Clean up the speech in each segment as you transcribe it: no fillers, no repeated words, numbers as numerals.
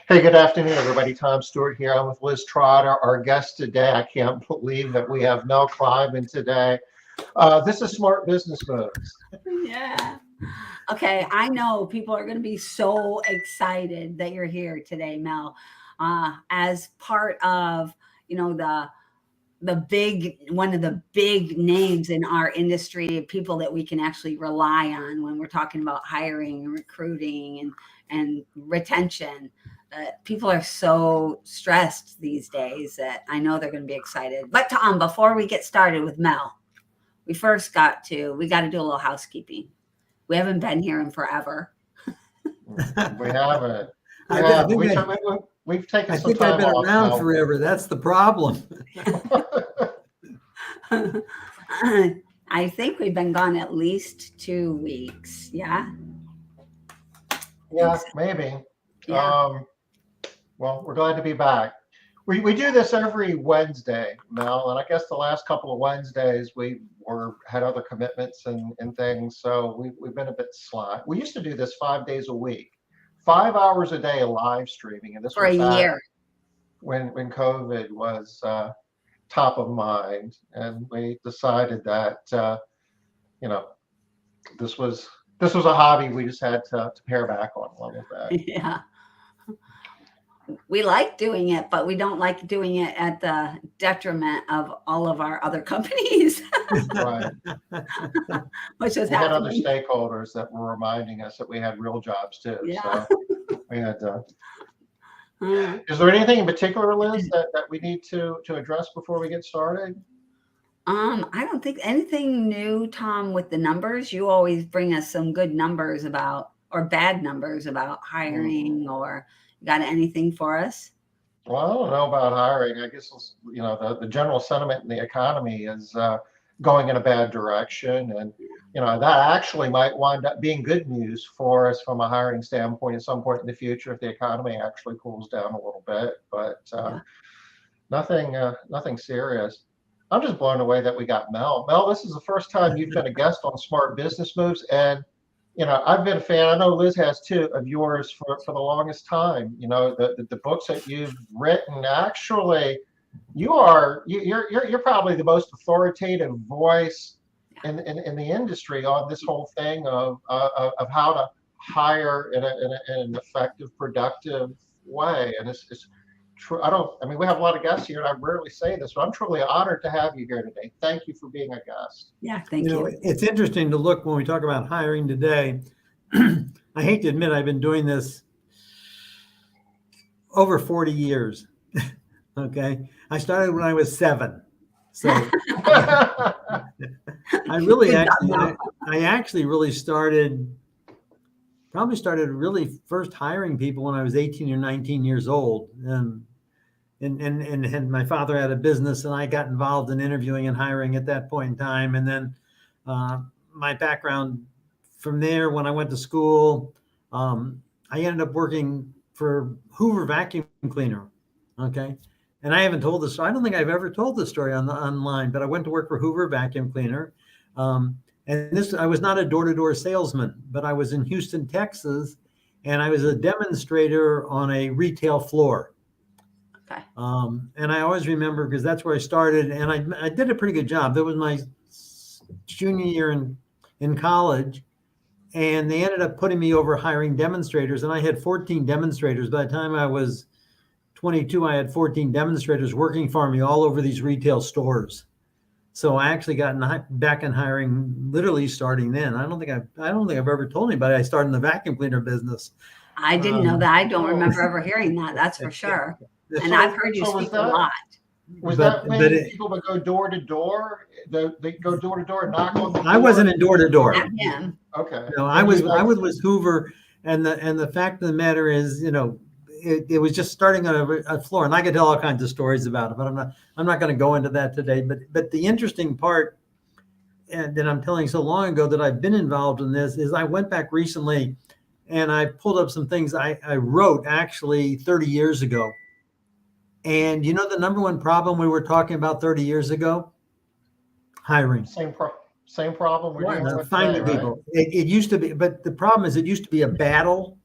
Hey, good afternoon, everybody. Tom Stewart here. I'm with Liz Trotter. Our guest today, I can't believe that we have Mel Kleiman today. This is Smart Business Moves. Yeah. Okay. I know people are going to be so excited that you're here today, Mel, as part of, you know, the big one of the big names in our industry, people that we can actually rely on when we're talking about hiring and recruiting and retention. People are so stressed these days that I know they're going to be excited. But Tom, before we get started with Mel, we got to do a little housekeeping. We haven't been here in forever. We haven't. I think We've taken I some think I've time been off around now. forever. That's the problem. I think we've been gone at least 2 weeks. Yeah. Yeah, maybe. Yeah. Well, we're glad to be back. We do this every Wednesday, Mel, and I guess the last couple of Wednesdays we had other commitments and things, so we've been a bit slack. We used to do this 5 days a week, 5 hours a day of live streaming, and this For a was back year. when COVID was top of mind, and we decided that you know this was a hobby we just had to pare back on a little bit. Yeah. We like doing it, but we don't like doing it at the detriment of all of our other companies, Right. which is We had other happening. stakeholders that were reminding us that we had real jobs too. Yeah. So we had Uh, is there anything in particular, Liz, that we need to address before we get started? I don't think anything new, Tom, with the numbers. You always bring us some good numbers about, or bad numbers about hiring, or you got anything for us? Well, I don't know about hiring. I guess the general sentiment in the economy is going in a bad direction, and that actually might wind up being good news for us from a hiring standpoint at some point in the future if the economy actually cools down a little bit. But Yeah. nothing serious. I'm just blown away that we got Mel. Mel, this is the first time you've been a guest on Smart Business Moves, and I've been a fan. I know Liz has too of yours for the longest time. The books that you've written. Actually, you're probably the most authoritative voice in the industry on this whole thing of how to hire in an effective, productive way. And it's true. I mean, we have a lot of guests here, and I rarely say this, but I'm truly honored to have you here today. Thank you for being a guest. Yeah. Thank you. It's interesting to look when we talk about hiring today. I hate to admit I've been doing this over 40 years. Okay. I started when I was 7. So I actually really started really first hiring people when I was 18 or 19 years old. And my father had a business, and I got involved in interviewing and hiring at that point in time. And then my background from there, when I went to school, I ended up working for Hoover Vacuum Cleaner. Okay. And I haven't told this. I don't think I've ever told this story online, but I went to work for Hoover Vacuum Cleaner. I was not a door-to-door salesman, but I was in Houston, Texas, and I was a demonstrator on a retail floor. Okay. And I always remember, because that's where I started, and I did a pretty good job. That was my junior year in college, and they ended up putting me over hiring demonstrators, and I had 14 demonstrators. By the time I was 22, I had 14 demonstrators working for me all over these retail stores. So I actually got back in hiring literally starting then. I don't think I've ever told anybody I started in the vacuum cleaner business. I didn't know that. I don't remember ever hearing that. That's for sure. And I've heard you speak a lot. Was that when people would go door to door? They go door to door and knock on the door? I wasn't in door to door. Not him. Okay. No, I was with Hoover, and the fact of the matter is, it was just starting on a floor, and I could tell all kinds of stories about it, but I'm not going to go into that today. But the interesting part, and that I'm telling so long ago that I've been involved in this, is I went back recently, and I pulled up some things I wrote actually 30 years ago. And the number one problem we were talking about 30 years ago? Hiring. Same problem we're dealing with finding today, people. Right? It used to be, but the problem is it used to be a battle.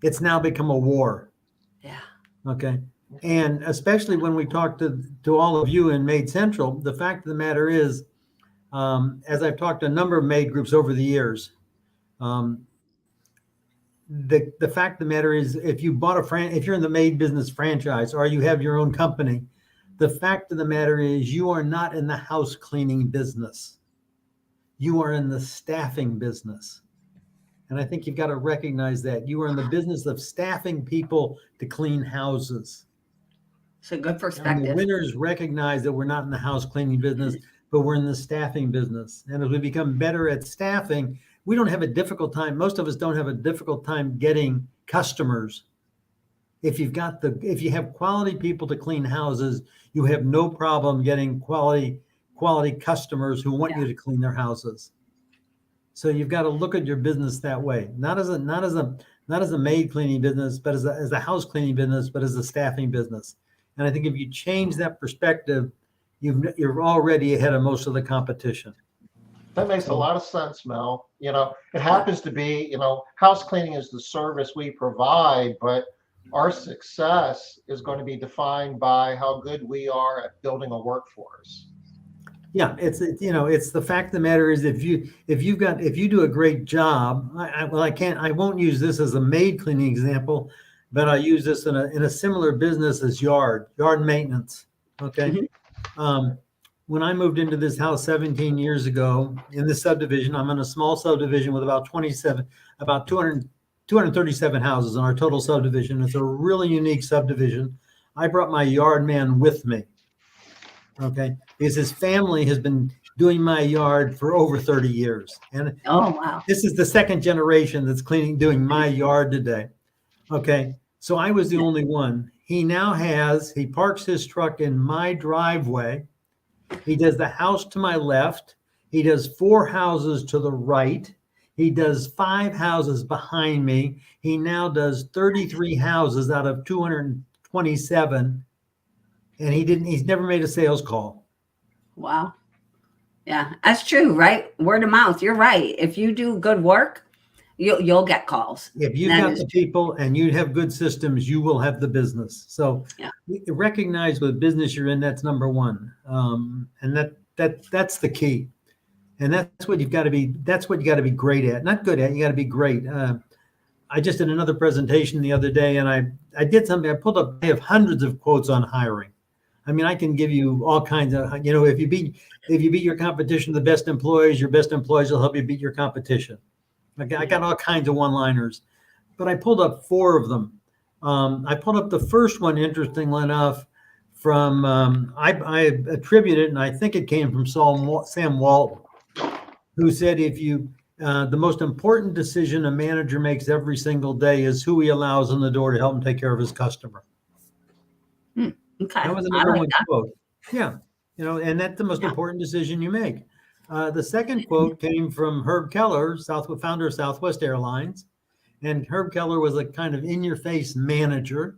It's now become a war. Yeah. Okay. And especially when we talk to all of you in Maid Central, the fact of the matter is, as I've talked to a number of maid groups over the years, the fact of the matter is, if you bought if you're in the maid business franchise or you have your own company, the fact of the matter is you are not in the house cleaning business. You are in the staffing business. And I think you've got to recognize that you are in the business of staffing people to clean houses. It's a good And the perspective. winners recognize that we're not in the house cleaning business, but we're in the staffing business. And as we become better at staffing, we don't have a difficult time. Most of us don't have a difficult time getting customers. If you have quality people to clean houses, you have no problem getting quality customers who want you to clean their houses. So you've got to look at your business that way, not as a maid cleaning business, but as a house cleaning business, but as a staffing business. And I think if you change that perspective, you're already ahead of most of the competition. That makes a lot of sense, Mel. It happens to be, house cleaning is the service we provide, but our success is going to be defined by how good we are at building a workforce. Yeah, it's the fact of the matter is, if you do a great job, I won't use this as a maid cleaning example, but I use this in a similar business as yard maintenance. Okay. When I moved into this house 17 years ago in this subdivision, I'm in a small subdivision with about 237 houses in our total subdivision. It's a really unique subdivision. I brought my yard man with me. Okay. Because his family has been doing my yard for over 30 years. And oh, wow. This is the second generation that's doing my yard today. Okay. So I was the only one. He parks his truck in my driveway. He does the house to my left. He does 4 houses to the right. He does 5 houses behind me. He now does 33 houses out of 227. And he's never made a sales call. Wow. Yeah, that's true, right? Word of mouth. You're right. If you do good work, you'll get calls. If you've got the people and you have good systems, you will have the business. So recognize what business you're in. That's number one. And that's the key. And that's what you've got to be. That's what you got to be great at. Not good at. You got to be great. I just did another presentation the other day, and I did something. I pulled up. I have hundreds of quotes on hiring. I mean, I can give you all kinds of. If you beat your competition, the best employees, your best employees will help you beat your competition. I got all kinds of one-liners, but I pulled up 4 of them. I pulled up the first one, interestingly enough, from I attribute it, and I think it came from Sam Walton, who said, the most important decision a manager makes every single day is who he allows in the door to help him take care of his customer. Okay. That was the number one quote. Yeah. And that's the most important decision you make. The second quote came from Herb Keller, founder of Southwest Airlines. And Herb Keller was a kind of in-your-face manager.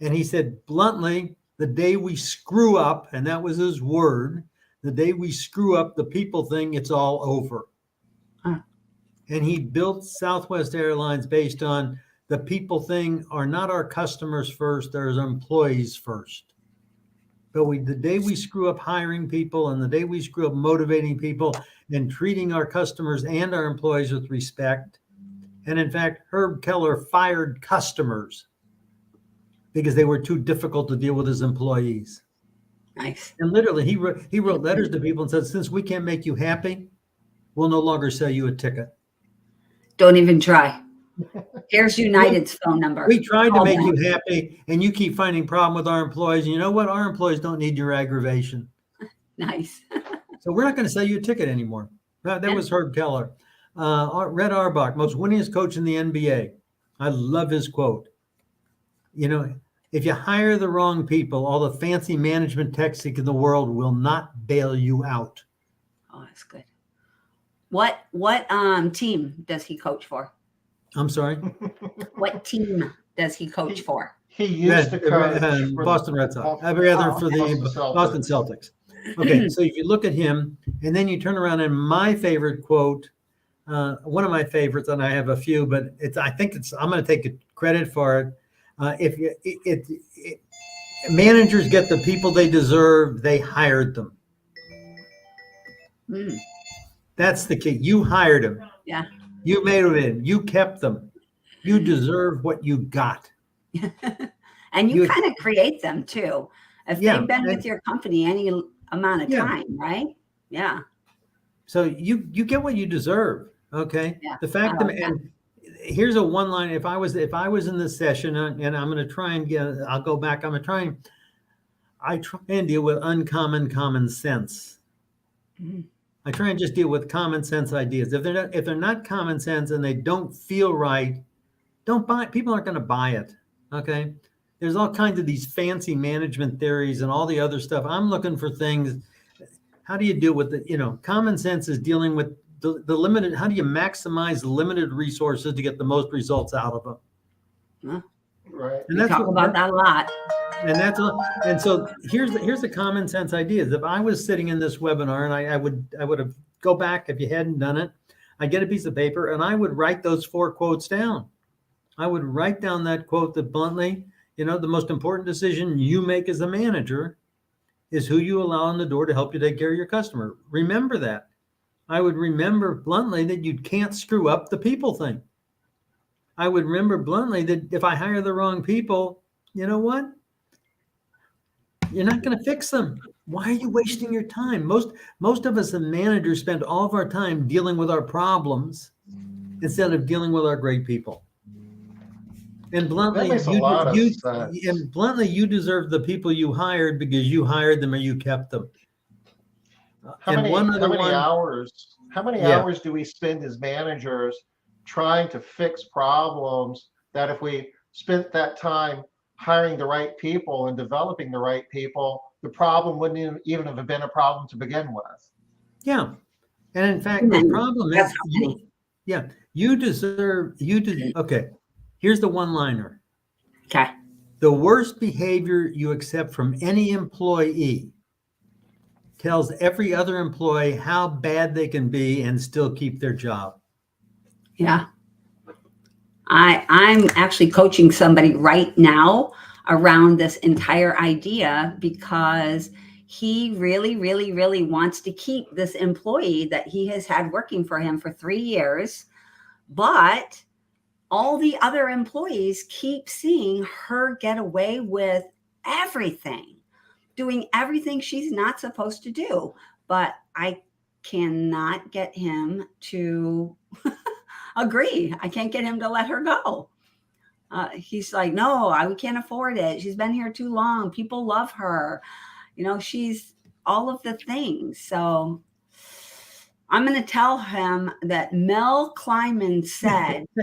And he said, bluntly, the day we screw up, and that was his word, the day we screw up the people thing, it's all over. And he built Southwest Airlines based on the people thing are not our customers first, there's employees first. But the day we screw up hiring people and the day we screw up motivating people and treating our customers and our employees with respect. And in fact, Herb Keller fired customers because they were too difficult to deal with his employees. Nice. And literally he wrote letters to people and said, since we can't make you happy, we'll no longer sell you a ticket. Don't even try. Here's United's phone number. We tried to make you happy, and you keep finding problem with our employees. And you know what? Our employees don't need your aggravation. Nice. So we're not going to sell you a ticket anymore. That was Herb Keller. Red Auerbach, most winningest coach in the NBA. I love his quote. If you hire the wrong people, all the fancy management techniques in the world will not bail you out. Oh, that's good. What team does he coach for? I'm sorry? What team does he coach for? He used to coach Boston Red Sox. For the Boston Celtics. Okay, so if you look at him, and then you turn around, and my favorite quote, one of my favorites, and I have a few, but I'm going to take credit for it. If you, managers get the people they deserve, they hired them. Mm, That's the key. You hired them. yeah. You made them in. You kept them. You deserve what you got. And you You- kind of create them too. If Yeah, they've been and- with your company any amount of Yeah. time, right? Yeah. So you get what you deserve. Okay. Yeah, The fact I that, like that. and here's a one line. If I was in this session, and I'm going to try and get, I'll go back. I try and deal with uncommon common sense. Mhm. I try and just deal with common sense ideas. If they're not common sense and they don't feel right, don't buy. People aren't going to buy it. Okay. There's all kinds of these fancy management theories and all the other stuff. I'm looking for things. How do you deal with it? Common sense is dealing with the limited. How do you maximize limited resources to get the most results out of them? Right. And We that's talk about that a lot. and so here's the common sense ideas. If I was sitting in this webinar and I would have go back if you hadn't done it, I'd get a piece of paper and I would write those 4 quotes down. I would write down that quote that bluntly, the most important decision you make as a manager is who you allow in the door to help you take care of your customer. Remember that. I would remember bluntly that you can't screw up the people thing. I would remember bluntly that if I hire the wrong people, you know what? You're not going to fix them. Why are you wasting your time? Most of us as managers spend all of our time dealing with our problems instead of dealing with our great people. And bluntly, That makes a lot of sense. and bluntly, you deserve the people you hired because you hired them or you kept them. How And many, one how other many one, hours? How many Yeah. hours do we spend as managers trying to fix problems that if we spent that time hiring the right people and developing the right people, the problem wouldn't even have been a problem to begin with. yeah. And in fact, the Many. problem is, That's how many. you deserve. Okay. Here's the one-liner. Okay. The worst behavior you accept from any employee tells every other employee how bad they can be and still keep their job. Yeah. I'm actually coaching somebody right now around this entire idea because he really, really, really wants to keep this employee that he has had working for him for 3 years. But all the other employees keep seeing her get away with everything, doing everything she's not supposed to do. But I cannot get him to agree. I can't get him to let her go. He's like, no, we can't afford it. She's been here too long. People love her. She's all of the things. So I'm going to tell him that Mel Kleiman said, you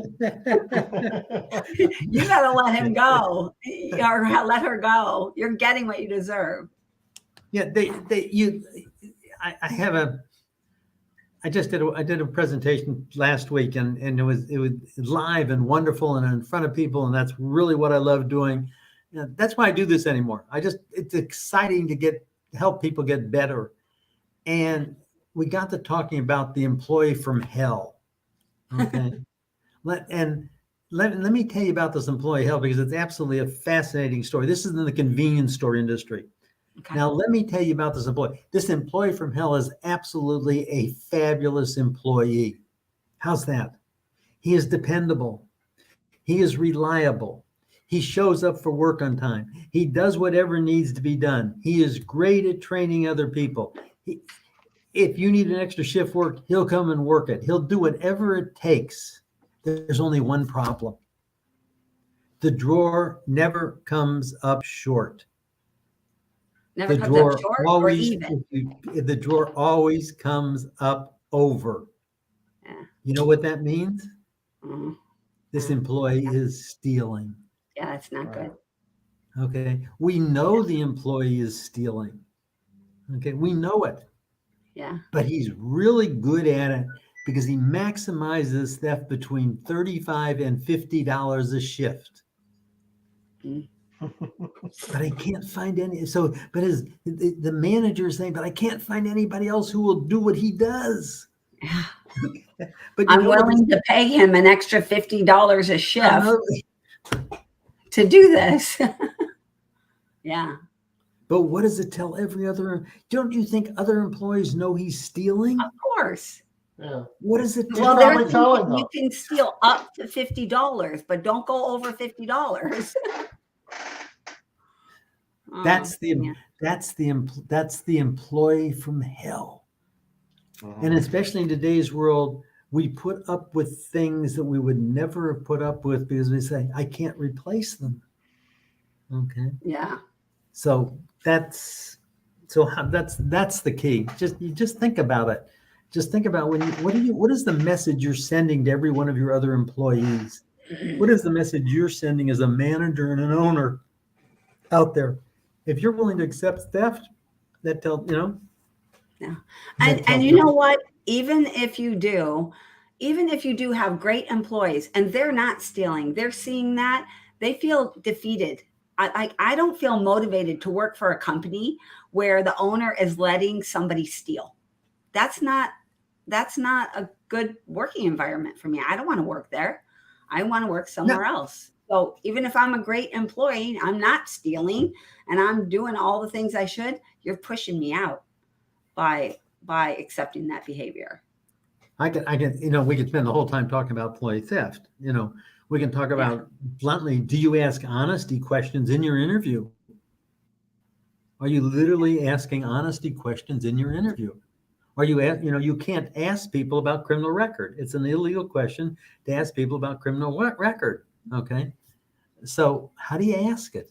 got to let him go or let her go. You're getting what you deserve. Yeah, I did a presentation last week and it was live and wonderful and in front of people. And that's really what I love doing. That's why I do this anymore. It's exciting to help people get better. And we got to talking about the employee from hell. Okay. Let me tell you about this employee hell because it's absolutely a fascinating story. This is in the convenience store industry. Okay. Now, let me tell you about this employee. This employee from hell is absolutely a fabulous employee. How's that? He is dependable. He is reliable. He shows up for work on time. He does whatever needs to be done. He is great at training other people. If you need an extra shift work, he'll come and work it. He'll do whatever it takes. There's only one problem. The drawer never comes up short. Never The comes drawer up short always, or even. the drawer always comes up over. Yeah. You know what that means? Mhm. This employee is stealing. Yeah, that's not good. Okay. We know the employee is stealing. Okay. We know it, Yeah. but he's really good at it because he maximizes theft between $35 and $50 a shift. Mm. But I can't find any. So, but the manager is saying, but I can't find anybody else who will do what he does. Yeah. But I'm willing to pay him an extra $50 a shift to do this. Yeah. But what does it tell every other? Don't you think other employees know he's stealing? Of course. Yeah. What does it He's tell? Well, probably there's telling you them. can steal up to $50, but don't go over $50. That's Yeah. that's the employee from hell. Mhm. And especially in today's world, we put up with things that we would never have put up with because we say, I can't replace them. Okay. Yeah. So that's the key. You just think about it. Just think about what is the message you're sending to every one of your other employees? What is the message you're sending as a manager and an owner out there? If you're willing to accept theft, that tells, you know. Yeah. that And tells you know them- what? Even if you do have great employees and they're not stealing, they're seeing that, they feel defeated. I don't feel motivated to work for a company where the owner is letting somebody steal. That's not a good working environment for me. I don't want to work there. I want to work somewhere else. So even if I'm a great employee, I'm not stealing and I'm doing all the things I should, you're pushing me out by accepting that behavior. I can, we could spend the whole time talking about employee theft. We can talk about bluntly, do you ask honesty questions in your interview? Are you literally asking honesty questions in your interview? Are you, you can't ask people about criminal record. It's an illegal question to ask people about criminal record. Okay. So how do you ask it?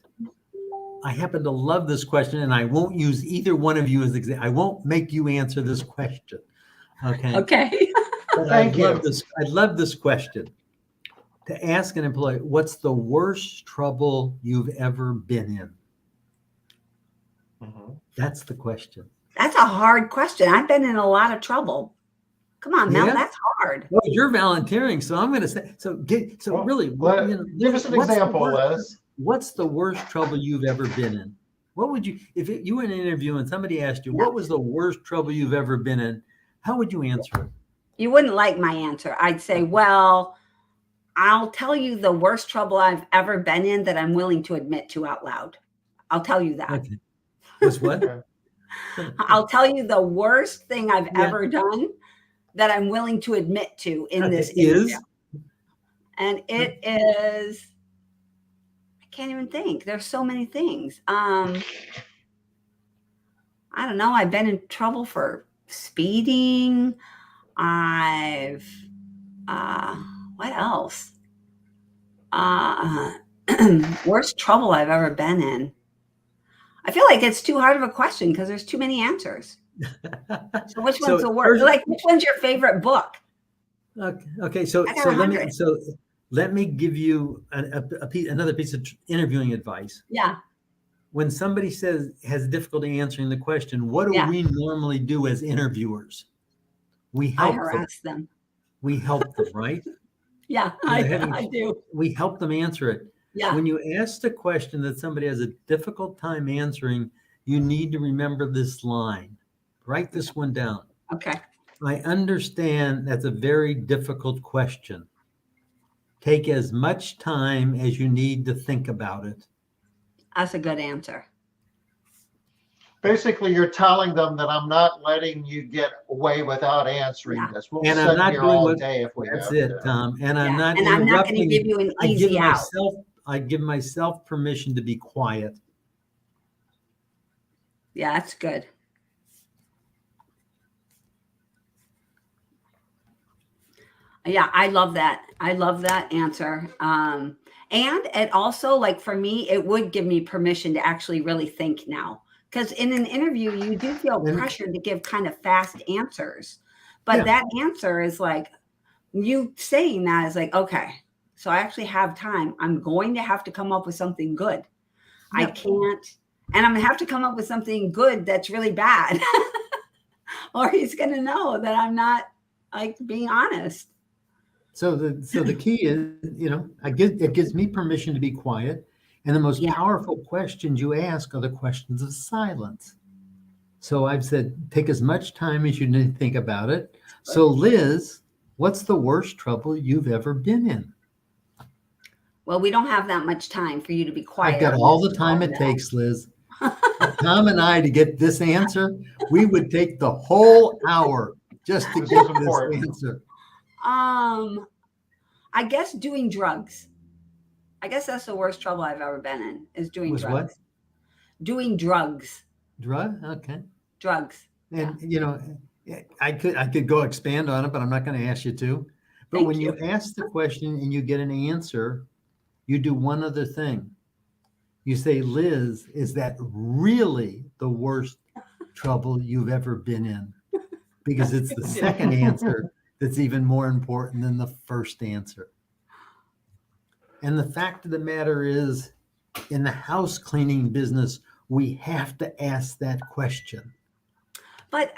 I happen to love this question, and I won't use either one of you as example. I won't make you answer this question. Okay. Okay. But Thank you. I love this question. To ask an employee, what's the worst trouble you've ever been in? Mhm. That's the question. That's a hard question. I've been in a lot of trouble. Come on, Mel, Yeah? that's hard. Well, you're volunteering, so I'm going to say. Well, Really, give us an what's the example, worst- Liz. What's the worst trouble you've ever been in? What would you, if you were in an interview and somebody asked you, Yeah. what was the worst trouble you've ever been in? How would you answer it? You wouldn't like my answer. I'd say, well, I'll tell you the worst trouble I've ever been in that I'm willing to admit to out loud. I'll tell you that. Okay. Was what? Okay. I'll tell you the worst thing I've Yeah. ever done that I'm willing to admit to in Okay, this is? interview. And it is, I can't even think. There's so many things. I don't know. I've been in trouble for speeding. I've, what else? Worst trouble I've ever been in. I feel like it's too hard of a question because there's too many answers. So which one's the worst? Like, which one's your favorite book? Okay. So I got 100. Let me give you another piece of interviewing advice. Yeah. When somebody has difficulty answering the question, what do we normally do as interviewers? We I help them. harass them. We help them, right? Yeah, I do. We help them answer it. Yeah. When you ask a question that somebody has a difficult time answering, you need to remember this line. Write this one down. Okay. I understand that's a very difficult question. Take as much time as you need to think about it. That's a good answer. Basically, you're telling them that I'm not letting you get away without answering this. We'll And I'm sit not here doing all what- day if we That's have it, to. Tom. And I'm not And I'm not going to interrupting give you. you an easy out. I give myself permission to be quiet. Yeah, that's good. Yeah, I love that. I love that answer. And it also, like for me, it would give me permission to actually really think now. Because in an interview, you do feel pressured to give kind of fast answers. But that answer is like, you saying that is like, okay, so I actually have time. I'm going to have to come up with something good. I can't, and I'm gonna have to come up with something good that's really bad. Or he's gonna know that I'm not like being honest. So the key is, it gives me permission to be quiet. And the most powerful questions you ask are the questions of silence. So I've said, take as much time as you need to think about it. So Liz, what's the worst trouble you've ever been in? Well, we don't have that much time for you to be quiet. I've got on all this the time call, it Mel. takes, Liz. Tom and I to get this answer, we would take the whole hour just to This get is this important. answer. I guess doing drugs. I guess that's the worst trouble I've ever been in, is doing Was drugs. what? Doing drugs. Drug? Okay. Drugs. And I could go expand on it, but I'm not going to ask you to. But Thank when you you. ask the question and you get an answer, you do one other thing. You say, Liz, is that really the worst trouble you've ever been in? Because it's the second answer that's even more important than the first answer. And the fact of the matter is, in the house cleaning business, we have to ask that question. But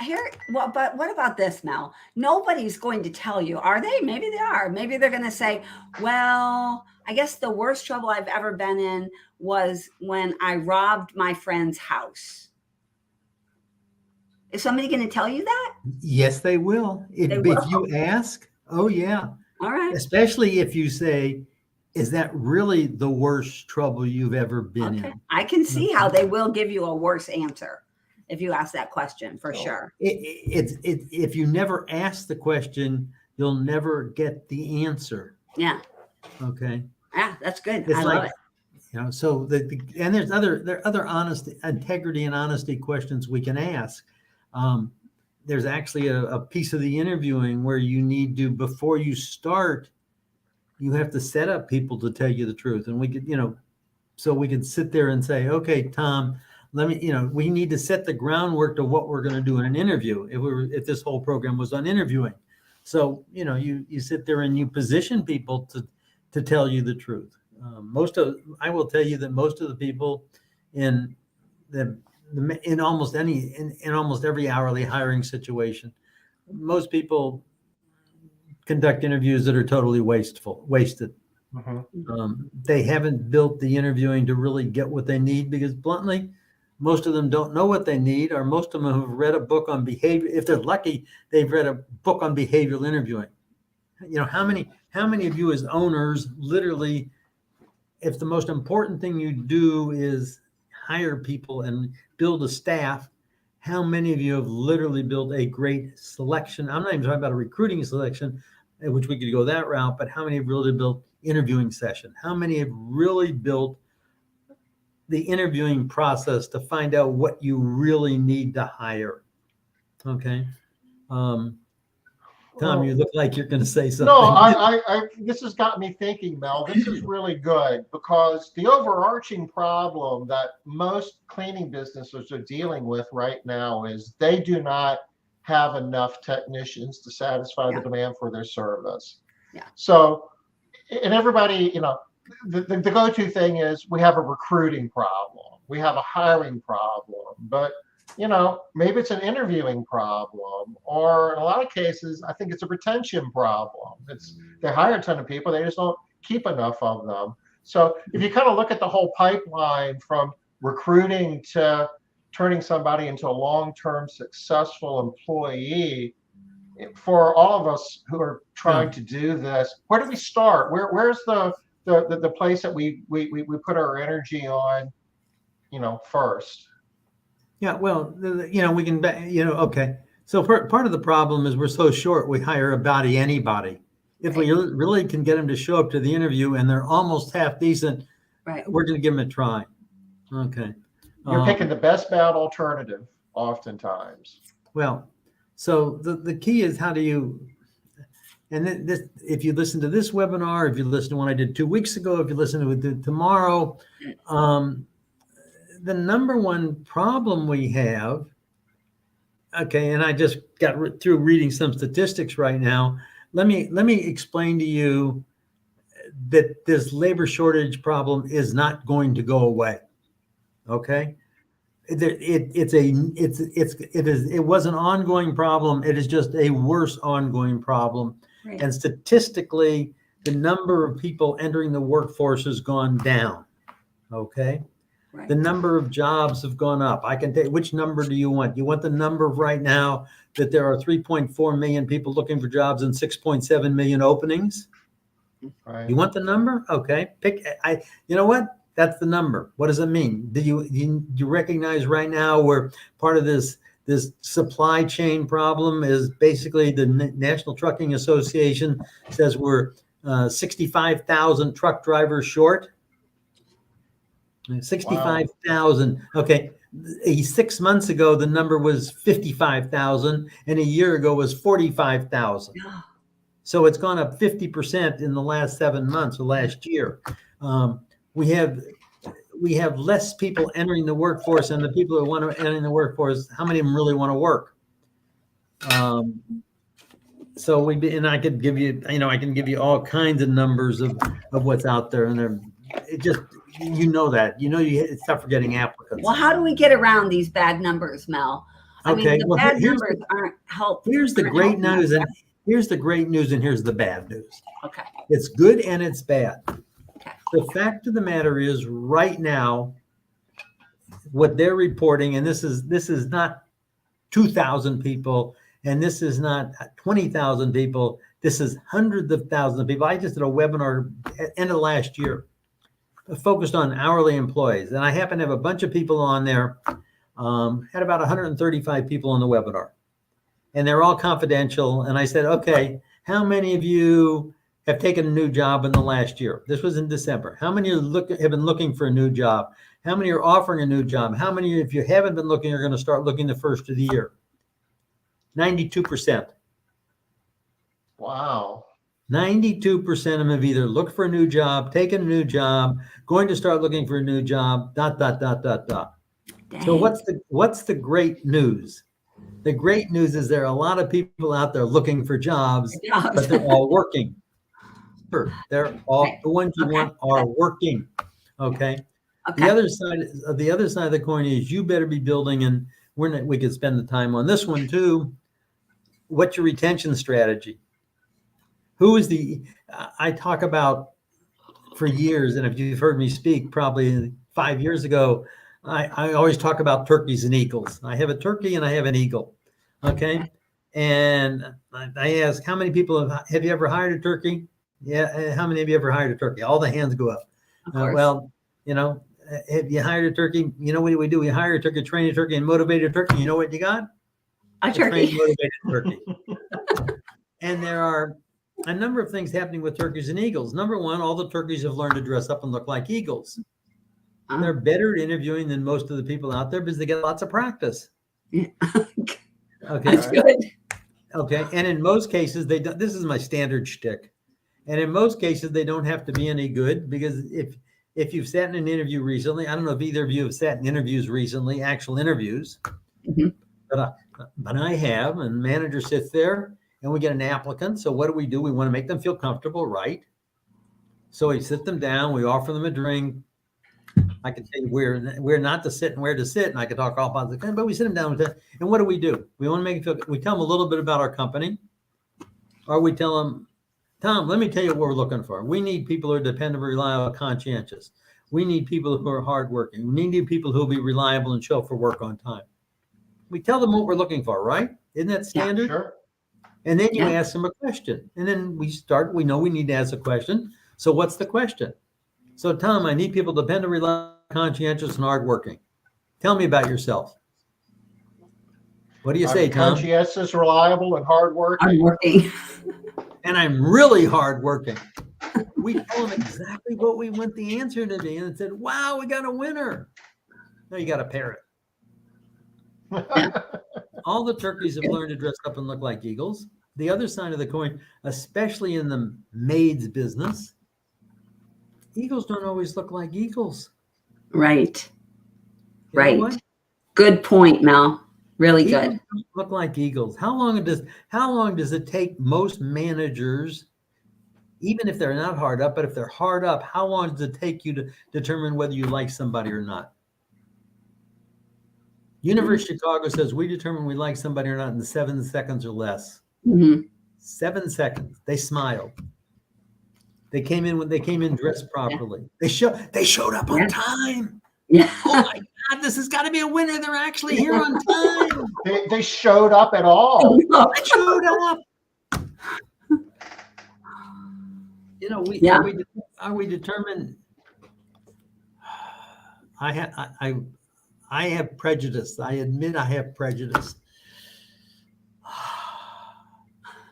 but what about this, Mel? Nobody's going to tell you, are they? Maybe they are. Maybe they're going to say, well, I guess the worst trouble I've ever been in was when I robbed my friend's house. Is somebody going to tell you that? Yes, they will. They If will? you ask, oh yeah. All right. Especially if you say, is that really the worst trouble you've ever been Okay. in? I can see how they will give you a worse answer if you ask that question, for sure. If you never ask the question, you'll never get the answer. Yeah. Okay. Yeah, that's good. It's I like, love it. So and there are other honesty, integrity and honesty questions we can ask. There's actually a piece of the interviewing where you need to, before you start, you have to set up people to tell you the truth. And we could, so we can sit there and say, okay, Tom, we need to set the groundwork to what we're going to do in an interview. If this whole program was on interviewing. So, you sit there and you position people to tell you the truth. I will tell you that most of the people in almost every hourly hiring situation, most people conduct interviews that are totally wasted. Mhm. They haven't built the interviewing to really get what they need, because bluntly, most of them don't know what they need, or most of them have read a book on behavior. If they're lucky, they've read a book on behavioral interviewing. How many of you as owners, literally, if the most important thing you do is hire people and build a staff, how many of you have literally built a great selection? I'm not even talking about a recruiting selection, which we could go that route, but how many have really built interviewing session? How many have really built the interviewing process to find out what you really need to hire? Okay. Tom, you look like you're going to say something. No, this has got me thinking, Mel. This is really good, because the overarching problem that most cleaning businesses are dealing with right now is they do not have enough technicians to satisfy the demand for their service. Yeah. So, and everybody, the go-to thing is we have a recruiting problem, we have a hiring problem, but maybe it's an interviewing problem, or in a lot of cases, I think it's a retention problem. They hire a ton of people, they just don't keep enough of them. So if you kind of look at the whole pipeline from recruiting to turning somebody into a long-term successful employee, for all of us who are trying to do this, where do we start? Where's the place that we put our energy on, first? Yeah, well, we can, okay. So part of the problem is we're so short, we hire about anybody. If we really can get them to show up to the interview and they're almost half decent, we're going to give them a try. Okay. You're picking the best bad alternative oftentimes. Well, so the key is, how do you, and this, if you listen to this webinar, if you listen to one I did 2 weeks ago, if you listen to it tomorrow, the number one problem we have, okay, and I just got through reading some statistics right now. Let me explain to you that this labor shortage problem is not going to go away. Okay, it was an ongoing problem. It is just a worse ongoing problem, and statistically, the number of people entering the workforce has gone down. Okay. The number of jobs have gone up. I can take, which number do you want? You want the number right now that there are 3.4 million people looking for jobs and 6.7 million openings? Right. You want the number? Okay, pick. You know what? That's the number. What does it mean? Do you recognize right now where part of this supply chain problem is basically the National Trucking Association says we're 65,000 truck drivers short. 65,000. Okay. 6 months ago, the number was 55,000, and a year ago was 45,000. So it's gone up 50% in the last 7 months or last year. We have less people entering the workforce, and the people who want to enter the workforce, how many of them really want to work? So I could give you, I can give you all kinds of numbers of what's out there, and it just, that, it's tough for getting applicants. Well, how do we get around these bad numbers, Mel? I mean, the bad numbers aren't helpful. Here's the great news, and here's the great news, and here's the bad news. Okay. It's good and it's bad. Okay. The fact of the matter is, right now, what they're reporting, and this is not 2,000 people, and this is not 20,000 people. This is hundreds of thousands of people. I just did a webinar at the end of last year focused on hourly employees. And I happen to have a bunch of people on there, had about 135 people on the webinar. And they're all confidential. And I said, okay, how many of you have taken a new job in the last year? This was in December. How many have been looking for a new job? How many are offering a new job? How many, if you haven't been looking, are going to start looking the first of the year? 92%. Wow. 92% of them have either looked for a new job, taken a new job, going to start looking for a new job, ... Dang. So what's the great news? The great news is there are a lot of people out there looking for jobs, but they're all working. They're all, the ones you want are working. Okay. The other side of the coin is you better be building, and we could spend the time on this one too. What's your retention strategy? Who is I talk about for years, and if you've heard me speak probably 5 years ago, I always talk about turkeys and eagles. I have a turkey and I have an eagle. Okay. And I ask, how many people have you ever hired a turkey? Yeah. How many have you ever hired a turkey? All the hands go up. Well, have you hired a turkey? You know what we do? We hire a turkey, train a turkey, and motivate a turkey. You know what you got? A turkey. Trained, motivated turkey. And there are a number of things happening with turkeys and eagles. Number one, all the turkeys have learned to dress up and look like eagles. They're better at interviewing than most of the people out there because they get lots of practice. Okay. That's good. Okay. And in most cases, this is my standard shtick. And in most cases, they don't have to be any good, because if you've sat in an interview recently, I don't know if either of you have sat in interviews recently, actual interviews, but I have, and manager sits there and we get an applicant. So what do? We want to make them feel comfortable, right? So we sit them down, we offer them a drink. I can tell you where not to sit and where to sit, and I could talk all about the, but we sit them down and what do? We want to make them feel, we tell them a little bit about our company, or we tell them, Tom, let me tell you what we're looking for. We need people who are dependable, reliable, conscientious. We need people who are hardworking. We need people who will be reliable and show up for work on time. We tell them what we're looking for, right? Isn't that standard? Yeah, sure. And then you ask them a question. And then we know we need to ask a question. So what's the question? So Tom, I need people dependable, reliable, conscientious, and hardworking. Tell me about yourself. What do you say, Tom? Conscientious, reliable, and hardworking. Hardworking. And I'm really hardworking. We told them exactly what we want the answer to be, and said, wow, we got a winner. No, you got a parrot. All the turkeys have learned to dress up and look like eagles. The other side of the coin, especially in the maids business, eagles don't always look like eagles. Right. You know right. what? Good point, Mel. Really Eagles good. don't look like eagles. How long does it take most managers, even if they're not hard up, but if they're hard up, how long does it take you to determine whether you like somebody or not? University of Chicago says we determine we like somebody or not in 7 seconds or less. 7 seconds. They smiled. They came in dressed properly. They showed up on time. Yeah. Oh my God, this has got to be a winner. They're actually here on time. They showed up at all. They showed up. You know, Yeah. are we determined? I have prejudice. I admit I have prejudice.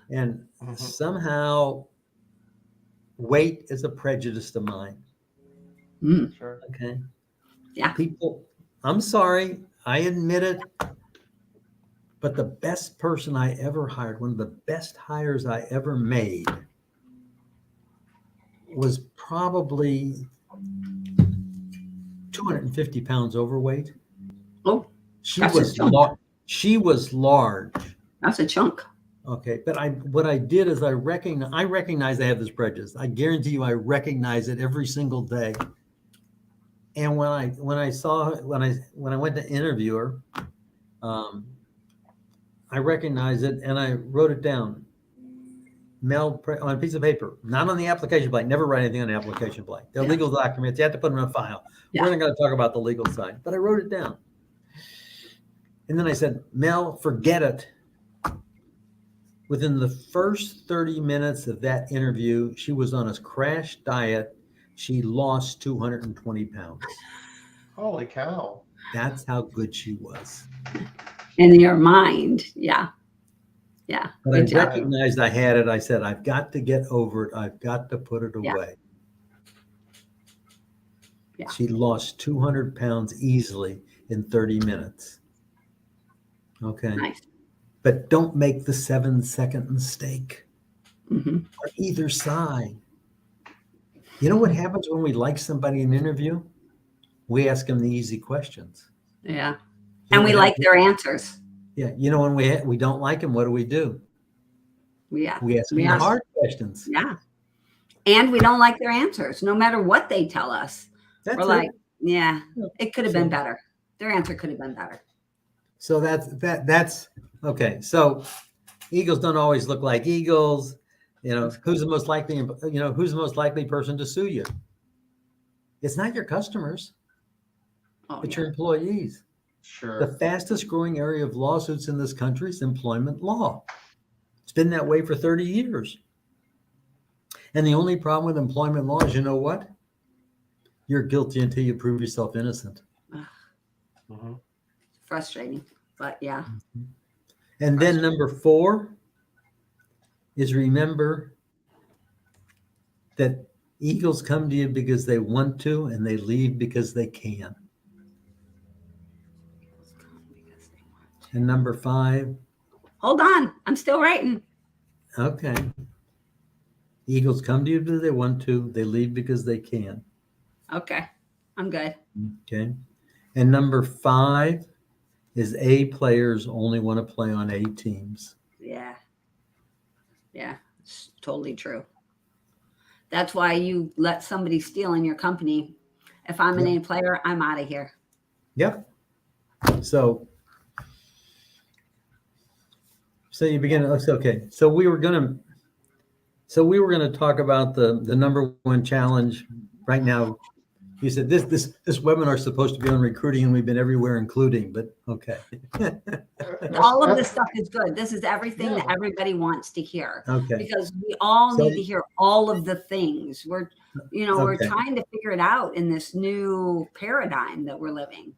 And somehow weight is a prejudice of mine. Mm. Sure. Okay. Yeah. People, I'm sorry, I admit it, but the best person I ever hired, one of the best hires I ever made, was probably 250 pounds overweight. Oh, She that's a was chunk. she was large. That's a chunk. Okay, but what I did is I recognize I have this prejudice. I guarantee you I recognize it every single day. And when I went to interview her, I recognized it and I wrote it down. Mel, on a piece of paper, not on the application blank. Never write anything on the application blank. They're Yeah. legal documents. You have to put them in a file. Yeah. We're not going to talk about the legal side, but I wrote it down. And then I said, Mel, forget it. Within the first 30 minutes of that interview, she was on a crash diet. She lost 220 pounds. Holy cow. That's how good she was. In your mind. Yeah. Yeah. But I Good job. recognized I had it. I said, I've got to get over it. I've got to put it Yeah. away. Yeah. She lost 200 pounds easily in 30 minutes. Okay. Nice. But don't make the 7-second mistake Mm-hmm. on either side. You know what happens when we like somebody in an interview? We ask them the easy questions. Yeah. You And know we what like happens? their answers. Yeah. You know, when we don't like them, what do? Yeah. We ask them We the ask- hard questions. Yeah. And we don't like their answers, no matter what they tell us. That's We're it. like, yeah, Yeah. it could have been So- better. Their answer could have been better. So that's okay. So eagles don't always look like eagles. You know, who's the most likely person to sue you? It's not your customers, Oh, it's yeah. your employees. Sure. The fastest growing area of lawsuits in this country is employment law. It's been that way for 30 years. And the only problem with employment law is, you know what? You're guilty until you prove yourself innocent. Mhm. Frustrating, but yeah. And then number 4 is remember that eagles come to you because they want to and they leave because they can. And number 5, Hold on. I'm still writing. okay. Eagles come to you because they want to, they leave because they can. Okay. I'm good. Okay. And number 5 is A players only want to play on A teams. Yeah. Yeah. It's totally true. That's why you let somebody steal in your company. If I'm an A player, I'm out of here. Yep. So you begin. Okay. So we were gonna talk about the number 1 challenge right now. You said this webinar is supposed to be on recruiting, and we've been everywhere, including. But okay. All of this stuff is good. This is everything that Yeah. everybody wants to hear. Okay. Because we all So- need to hear all of the things. We're Okay. trying to figure it out in this new paradigm that we're living.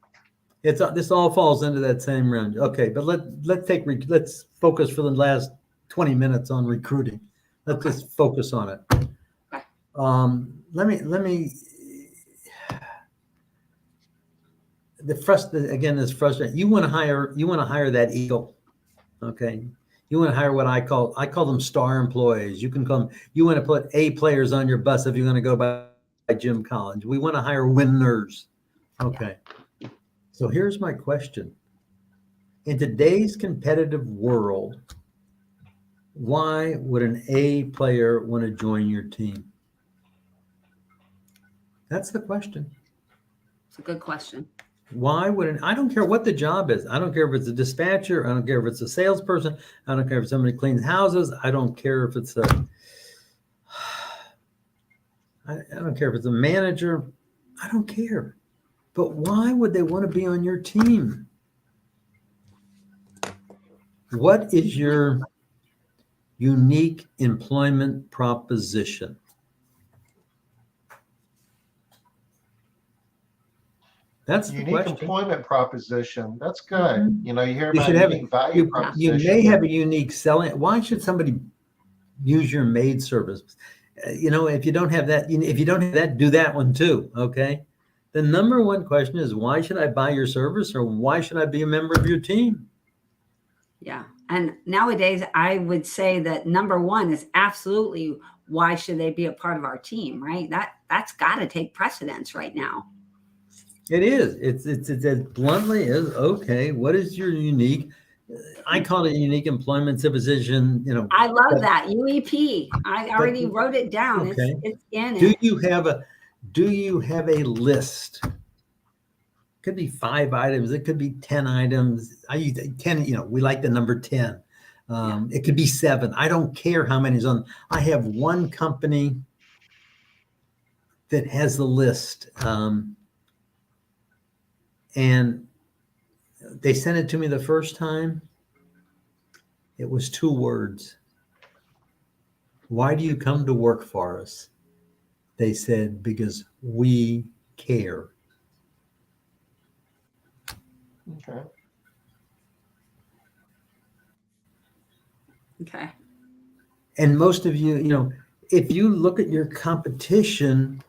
This all falls into that same round. Okay, but let's focus for the last 20 minutes on recruiting. Let's Okay. just focus on it. Okay. Let me. Again, this frustrating. You want to hire that eagle, okay? You want to hire what I call them star employees. You can call them. You want to put A players on your bus if you're going to go by Jim Collins. We want to hire winners, okay? So here's my question. In today's competitive world, why would an A player want to join your team? That's the question. It's a good question. Why would I don't care what the job is. I don't care if it's a dispatcher. I don't care if it's a salesperson. I don't care if somebody cleans houses. I don't care if it's I don't care if it's a manager. I don't care. But why would they want to be on your team? What is your unique employment proposition? That's the Unique question. employment proposition. That's good. Mhm. You know, you hear You about should have unique value you proposition. may have a unique selling. Why should somebody use your maid service? If you don't have that, if you don't have that, do that one too. Okay. The number one question is, why should I buy your service, or why should I be a member of your team? Yeah. And nowadays, I would say that number one is absolutely why should they be a part of our team, right? That's got to take precedence right now. It is. It's as bluntly as, okay, what is your unique? I call it unique employment position. I love but- that UEP. I already wrote it down. Okay. It's in Do it. you have a list? Could be 5 items. It could be 10 items. I use 10. We like the number 10. It could be 7. I don't care how many is on. I have one company that has the list, and they sent it to me the first time. It was 2 words. Why do you come to work for us? They said, because we care. Okay. Okay. And most of you, if you look at your competition,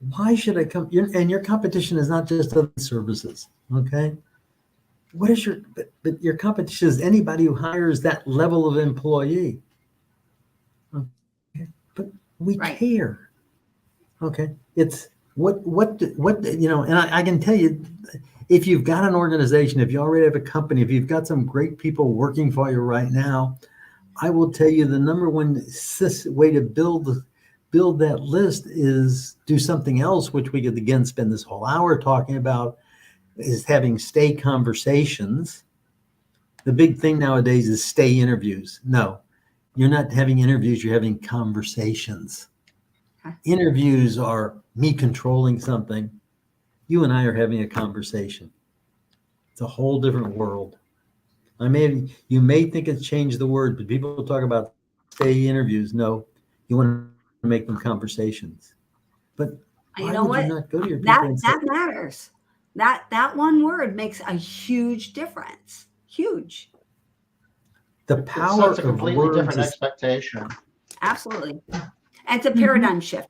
why should I come? And your competition is not just other services, okay? What is but your competition is anybody who hires that level of employee. Okay, but we Right. care. Okay, it's and I can tell you, if you've got an organization, if you already have a company, if you've got some great people working for you right now, I will tell you the number one way to build that list is do something else, which we could again spend this whole hour talking about, is having stay conversations. The big thing nowadays is stay interviews. No, you're not having interviews, you're having conversations. Okay. Interviews are me controlling something. You and I are having a conversation. It's a whole different world. You may think it's changed the word, but people talk about stay interviews. No, you want to make them conversations. But You why know would what? you not go to your people and say, That matters. That one word makes a huge difference. Huge. the It power sets a of completely words different is expectation. Absolutely. And it's a paradigm shift,